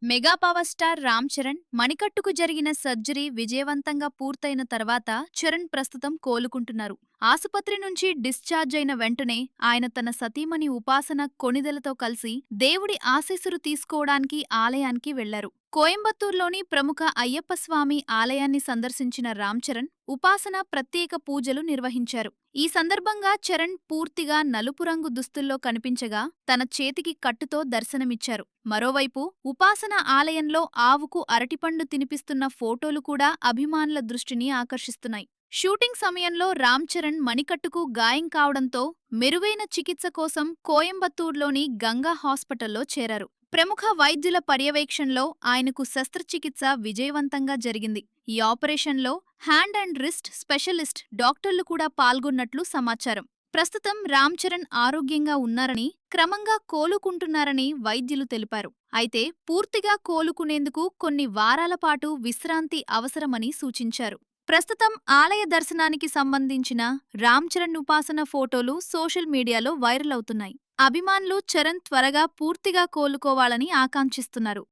Mega power star Ram Charan మణికట్టుకు జరిగిన surgery విజయవంతంగా పూర్తయిన తర్వాత చరణ్ ప్రస్తుతం కోలుకుంటున్నారు. ఆసుపత్రి నుంచి డిశ్చార్జ్ అయిన వెంటనే ఆయన తన సతీమణి ఉపాసన కొణిదెలతో కలిసి దేవుడి ఆశీస్సులు తీసుకోవడానికి ఆలయానికి వెళ్లారు. కోయంబత్తూర్లోని ప్రముఖ అయ్యప్ప స్వామి ఆలయాన్ని సందర్శించిన రామ్ చరణ్, ఉపాసన ప్రత్యేక పూజలు నిర్వహించారు. ఈ సందర్భంగా చరణ్ పూర్తిగా నలుపు రంగు దుస్తుల్లో కనిపించగా తన చేతికి కట్టుతో దర్శనమిచ్చారు. మరోవైపు ఉపాసన ఆలయంలో ఆవుకు అరటిపండు తినిపిస్తున్న ఫోటోలు కూడా అభిమానుల దృష్టిని ఆకర్షిస్తున్నాయి. షూటింగ్ సమయంలో రామ్ చరణ్ మణికట్టుకు గాయం కావడంతో మెరుగైన చికిత్స కోసం కోయంబత్తూర్లోని గంగా హాస్పిటల్లో చేరారు. ప్రముఖ వైద్యుల పర్యవేక్షణలో ఆయనకు శస్త్రచికిత్స విజయవంతంగా జరిగింది. ఈ ఆపరేషన్లో హ్యాండ్ అండ్ రిస్ట్ స్పెషలిస్ట్ డాక్టర్లు కూడా పాల్గొన్నట్లు సమాచారం. ప్రస్తుతం రామ్ చరణ్ ఆరోగ్యంగా ఉన్నారని, క్రమంగా కోలుకుంటున్నారని వైద్యులు తెలిపారు. అయితే పూర్తిగా కోలుకునేందుకు కొన్ని వారాల పాటు విశ్రాంతి అవసరమని సూచించారు. ప్రస్తుతం ఆలయ దర్శనానికి సంబంధించిన రామ్ చరణ్ ఉపాసన ఫోటోలు సోషల్ మీడియాలో వైరల్ అవుతున్నాయి. అభిమానులు చరణ్ త్వరగా పూర్తిగా కోలుకోవాలని ఆకాంక్షిస్తున్నారు.